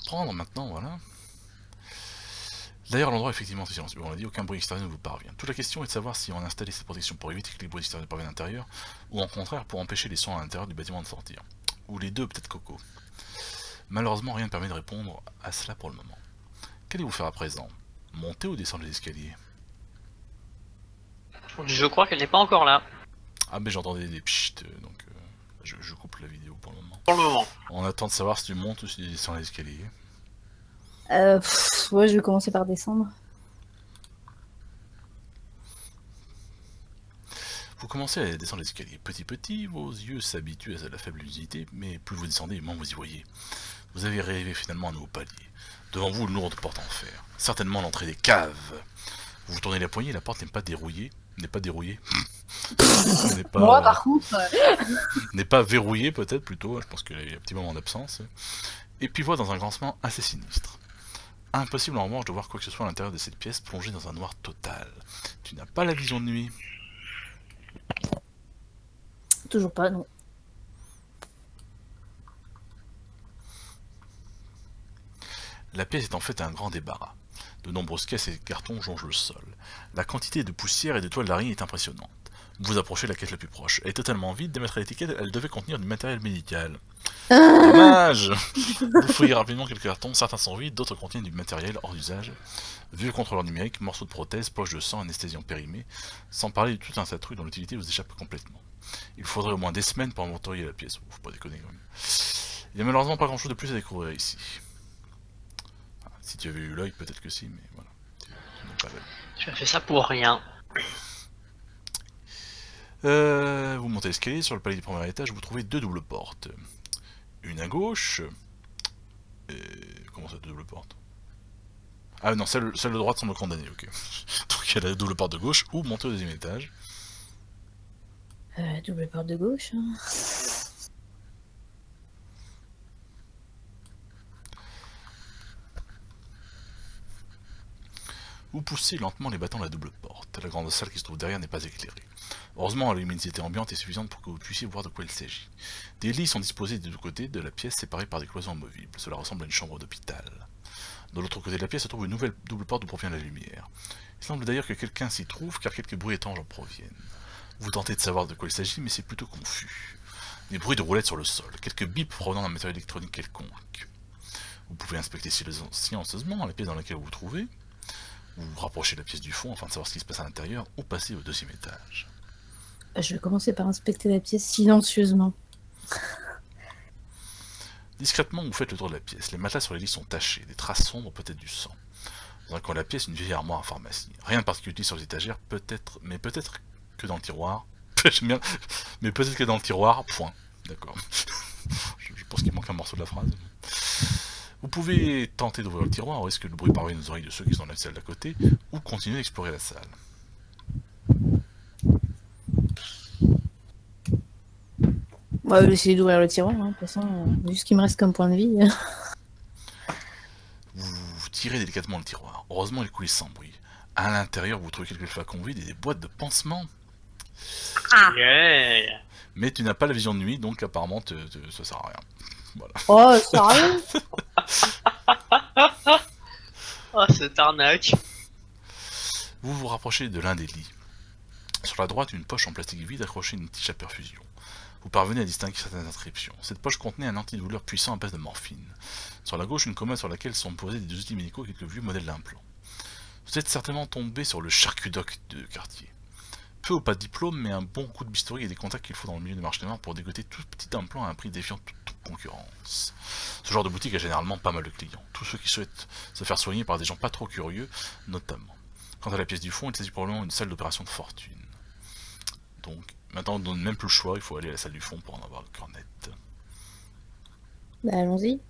reprendre maintenant, voilà. D'ailleurs, l'endroit est effectivement silencieux. On l'a dit, aucun bruit extérieur ne vous parvient. Toute la question est de savoir si on a installé cette protection pour éviter que les bruits extérieurs parviennent à l'intérieur, ou au contraire pour empêcher les sons à l'intérieur du bâtiment de sortir. Ou les deux, peut-être Coco. Malheureusement, rien ne permet de répondre à cela pour le moment. Qu'allez-vous faire à présent? Monter ou descendre les escaliers? Je crois qu'elle n'est pas encore là. Ah, mais j'entendais des pchit, donc je coupe la vidéo pour le moment. Pour le moment. On attend de savoir si tu montes ou si tu descends les escaliers. Ouais, je vais commencer par descendre. Vous commencez à descendre les escaliers. Petit petit, vos yeux s'habituent à la faible luminosité, mais plus vous descendez, moins vous y voyez. Vous avez rêvé finalement un nouveau palier. Devant vous, une lourde porte en fer. Certainement l'entrée des caves. Vous tournez la poignée, la porte n'est pas dérouillée. N'est pas dérouillée. N'est pas, Moi, par contre... n'est pas verrouillée, peut-être, plutôt. Je pense qu'il y a un petit moment d'absence. Et puis voit dans un grincement assez sinistre. Impossible en revanche de voir quoi que ce soit à l'intérieur de cette pièce plongée dans un noir total. Tu n'as pas la vision de nuit. Toujours pas, non. La pièce est en fait un grand débarras. De nombreuses caisses et cartons jonchent le sol. La quantité de poussière et de toiles d'araignée est impressionnante. Vous approchez la caisse la plus proche. Elle est totalement vide, d'après l'étiquette, elle devait contenir du matériel médical. Dommage. Vous fouillez rapidement quelques cartons, certains sont vides, d'autres contiennent du matériel hors d'usage. Vieux contrôleur numérique, morceaux de prothèses, poches de sang, anesthésiant périmé, sans parler de tout un tas de trucs dont l'utilité vous échappe complètement. Il faudrait au moins des semaines pour inventorier la pièce, faut pas déconner quand même. Il n'y a malheureusement pas grand chose de plus à découvrir ici. Si tu avais eu l'œil, peut-être que si, mais voilà. Tu as fait ça pour rien. Vous montez l'escalier, sur le palier du premier étage, vous trouvez deux doubles portes. Une à gauche... Comment ça, deux doubles portes? Ah non, celle de droite semble condamnée, ok. Donc il y a la double porte de gauche, ou monter au deuxième étage. Double porte de gauche. Hein. Vous poussez lentement les battants de la double porte. La grande salle qui se trouve derrière n'est pas éclairée. Heureusement, la luminosité ambiante est suffisante pour que vous puissiez voir de quoi il s'agit. Des lits sont disposés des deux côtés de la pièce, séparés par des cloisons amovibles. Cela ressemble à une chambre d'hôpital. De l'autre côté de la pièce se trouve une nouvelle double porte d'où provient la lumière. Il semble d'ailleurs que quelqu'un s'y trouve, car quelques bruits étranges en proviennent. Vous tentez de savoir de quoi il s'agit, mais c'est plutôt confus. Des bruits de roulettes sur le sol, quelques bips provenant d'un matériel électronique quelconque. Vous pouvez inspecter silencieusement la pièce dans laquelle vous vous trouvez. Vous vous rapprochez de la pièce du fond afin de savoir ce qui se passe à l'intérieur, ou passer au deuxième étage. Je vais commencer par inspecter la pièce silencieusement. Discrètement, vous faites le tour de la pièce. Les matelas sur les lits sont tachés, des traces sombres, peut-être du sang. Dans un coin de la pièce, une vieille armoire à pharmacie. Rien de particulier sur les étagères, peut-être que dans le tiroir. J'aime bien, mais peut-être que dans le tiroir, point. D'accord. Je pense qu'il manque un morceau de la phrase. Vous pouvez tenter d'ouvrir le tiroir, au risque que le bruit parvienne aux oreilles de ceux qui sont dans la salle d'à côté, ou continuer d'explorer la salle. On va essayer d'ouvrir le tiroir, hein. De toute façon, vu ce qui me reste comme point de vie. Vous tirez délicatement le tiroir. Heureusement, il coulait sans bruit. À l'intérieur, vous trouvez quelques flacons vides et des boîtes de pansements. Yeah. Mais tu n'as pas la vision de nuit, donc apparemment, ça sert à rien. Voilà. Oh, sérieux? Oh, cette arnaque. Vous vous rapprochez de l'un des lits. Sur la droite, une poche en plastique vide accrochée à une tige à perfusion. Vous parvenez à distinguer certaines inscriptions. Cette poche contenait un antidouleur puissant à base de morphine. Sur la gauche, une commode sur laquelle sont posés des outils médicaux et quelques vieux modèles d'implants. Vous êtes certainement tombé sur le charcudoc de quartier. Peu ou pas de diplôme, mais un bon coup de bistouri et des contacts qu'il faut dans le milieu du marché noir pour dégoter tout petit implant à un prix défiant toute concurrence. Ce genre de boutique a généralement pas mal de clients, tous ceux qui souhaitent se faire soigner par des gens pas trop curieux, notamment. Quant à la pièce du fond, il s'agit probablement d'une salle d'opération de fortune. Donc, maintenant on ne donne même plus le choix, il faut aller à la salle du fond pour en avoir le cœur net. Bah, allons-y.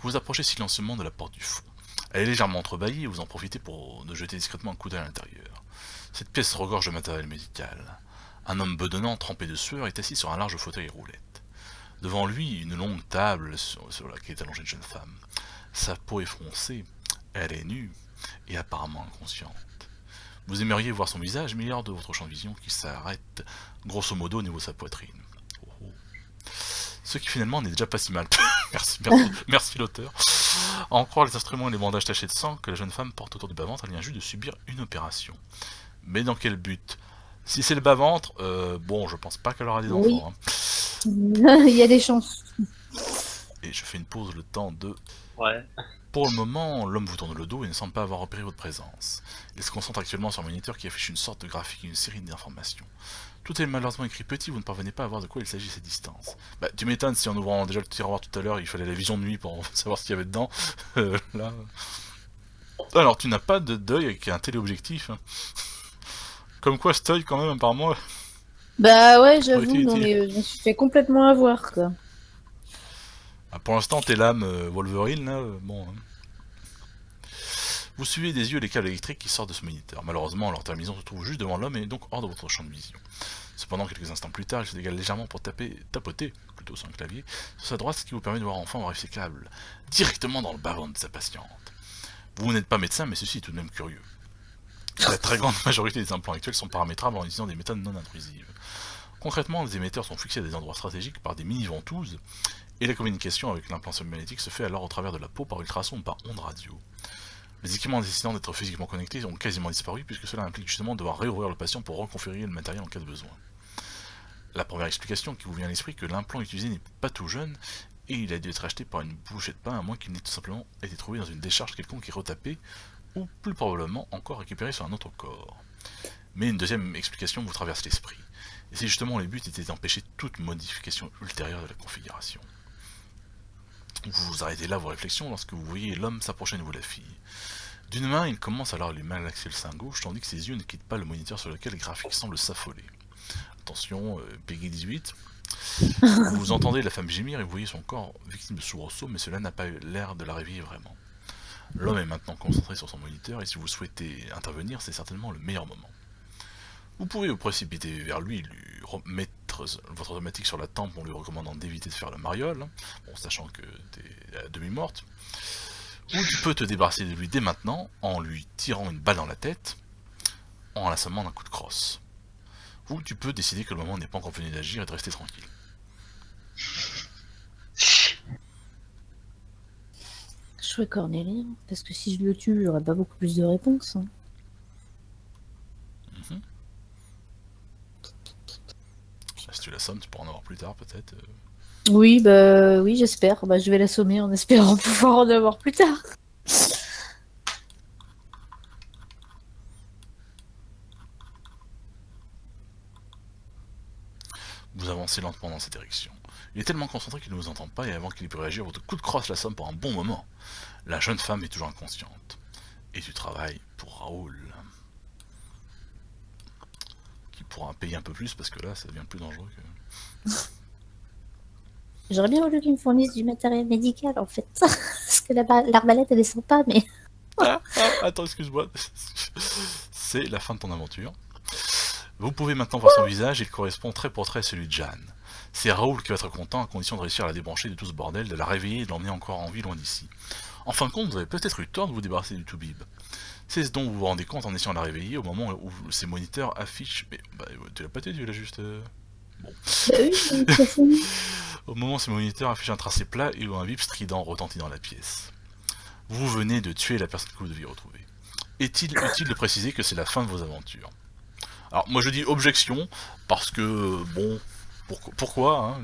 Vous approchez silencieusement de la porte du fond. Elle est légèrement entrebâillie et vous en profitez pour de jeter discrètement un coup d'œil à l'intérieur. Cette pièce regorge de matériel médical. Un homme bedonnant, trempé de sueur, est assis sur un large fauteuil roulette. Devant lui, une longue table sur laquelle est allongée une jeune femme. Sa peau est froncée, elle est nue et apparemment inconsciente. Vous aimeriez voir son visage, mais il est hors de votre champ de vision qui s'arrête grosso modo au niveau de sa poitrine. Ce qui finalement n'est déjà pas si mal. Merci l'auteur. À en croire les instruments et les bandages tachés de sang que la jeune femme porte autour du bas-ventre, elle vient juste de subir une opération. Mais dans quel but? Si c'est le bas-ventre, bon, je pense pas qu'elle aura des enfants. Hein. Il y a des chances. Et je fais une pause le temps de... Ouais. Pour le moment, l'homme vous tourne le dos et ne semble pas avoir repéré votre présence. Il se concentre actuellement sur un moniteur qui affiche une sorte de graphique et une série d'informations. Tout est malheureusement écrit petit, vous ne parvenez pas à voir de quoi il s'agit à cette distance. Bah, tu m'étonnes si en ouvrant déjà le tiroir tout à l'heure, il fallait la vision de nuit pour savoir ce qu'il y avait dedans. Là... Alors, tu n'as pas d'œil avec un téléobjectif. Hein. Comme quoi, cet œil, quand même, apparemment... Bah ouais, j'avoue, non mais je me suis fait complètement avoir, quoi. Ah, pour l'instant, t'es l'âme Wolverine, là, bon... Hein. Vous suivez des yeux les câbles électriques qui sortent de ce moniteur. Malheureusement, leur terminaison se trouve juste devant l'homme et est donc hors de votre champ de vision. Cependant, quelques instants plus tard, il se dégage légèrement pour tapoter, plutôt sur un clavier, sur sa droite, ce qui vous permet de voir enfin bref ses câbles, directement dans le bas-ventre de sa patiente. Vous n'êtes pas médecin, mais ceci est tout de même curieux. La très grande majorité des implants actuels sont paramétrables en utilisant des méthodes non intrusives. Concrètement, les émetteurs sont fixés à des endroits stratégiques par des mini-ventouses, et la communication avec l'implant magnétique se fait alors au travers de la peau par ultrasons ou par ondes radio. Les équipements nécessitant d'être physiquement connectés ont quasiment disparu puisque cela implique justement de devoir réouvrir le patient pour reconfigurer le matériel en cas de besoin. La première explication qui vous vient à l'esprit que l'implant utilisé n'est pas tout jeune et il a dû être acheté par une bouchée de pain à moins qu'il n'ait tout simplement été trouvé dans une décharge quelconque et retapé ou plus probablement encore récupéré sur un autre corps. Mais une deuxième explication vous traverse l'esprit et c'est justement le but était d'empêcher toute modification ultérieure de la configuration. Vous vous arrêtez là vos réflexions lorsque vous voyez l'homme s'approcher de vous la fille. D'une main, il commence alors à lui malaxer le sein gauche, tandis que ses yeux ne quittent pas le moniteur sur lequel le graphique semble s'affoler. Attention, Peggy 18. Vous entendez la femme gémir et vous voyez son corps victime de soubresaut, mais cela n'a pas eu l'air de la réveiller vraiment. L'homme est maintenant concentré sur son moniteur, et si vous souhaitez intervenir, c'est certainement le meilleur moment. Vous pouvez vous précipiter vers lui et lui remettre votre automatique sur la tempe en lui recommandant d'éviter de faire le mariole, bon, sachant que t'es à demi-morte. Ou tu peux te débarrasser de lui dès maintenant en lui tirant une balle dans la tête, en l'assommant d'un coup de crosse. Ou tu peux décider que le moment n'est pas encore venu d'agir et de rester tranquille. Je ferais Cornélie, parce que si je le tue, j'aurais pas beaucoup plus de réponses. Hein. Si tu l'assommes, tu pourras en avoir plus tard peut-être. Oui, bah oui, j'espère. Bah, je vais l'assommer en espérant pouvoir en avoir plus tard. Vous avancez lentement dans cette direction. Il est tellement concentré qu'il ne vous entend pas et avant qu'il ait pu réagir, votre coup de crosse l'assomme pour un bon moment. La jeune femme est toujours inconsciente. Et tu travailles pour Raoul. Qui pourra payer un peu plus parce que là, ça devient plus dangereux que... J'aurais bien voulu qu'ils me fournissent du matériel médical en fait. Parce que l'arbalète elle est sympa, mais. Attends, excuse-moi. C'est la fin de ton aventure. Vous pouvez maintenant voir son visage, il correspond trait pour trait à celui de Jeanne. C'est Raoul qui va être content à condition de réussir à la débrancher de tout ce bordel, de la réveiller et de l'emmener encore en vie loin d'ici. En fin de compte, vous avez peut-être eu tort de vous débarrasser du Toubib. C'est ce dont vous vous rendez compte en essayant de la réveiller au moment où ses moniteurs affichent... Mais bah, tu l'as pas dit, tu l'as juste... Bon. Au moment où ces moniteurs affichent un tracé plat et où un bip strident retentit dans la pièce. Vous venez de tuer la personne que vous deviez retrouver. Est-il utile de préciser que c'est la fin de vos aventures? Alors moi je dis objection, parce que bon, pourquoi hein,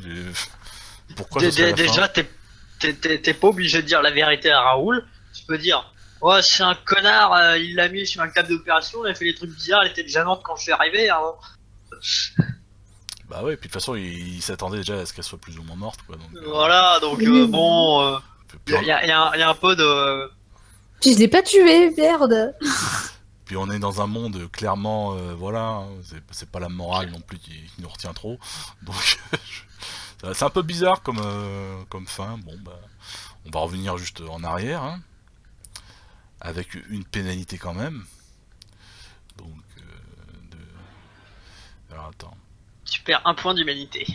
pourquoi déjà t'es pas obligé de dire la vérité à Raoul, tu peux dire ouais c'est un connard, il l'a mis sur un câble d'opération, il a fait des trucs bizarres, elle était déjà morte quand je suis arrivé. Hein. Bah ouais, puis de toute façon il s'attendait déjà à ce qu'elle soit plus ou moins morte quoi. Donc, voilà, donc bon, il y a un peu de... Puis je l'ai pas tué, merde. Puis on est dans un monde clairement, voilà, hein, c'est pas la morale non plus qui nous retient trop, donc c'est un peu bizarre comme fin. Bon bah, on va revenir juste en arrière, hein, avec une pénalité quand même. Donc, alors attends. Tu perds un point d'humanité.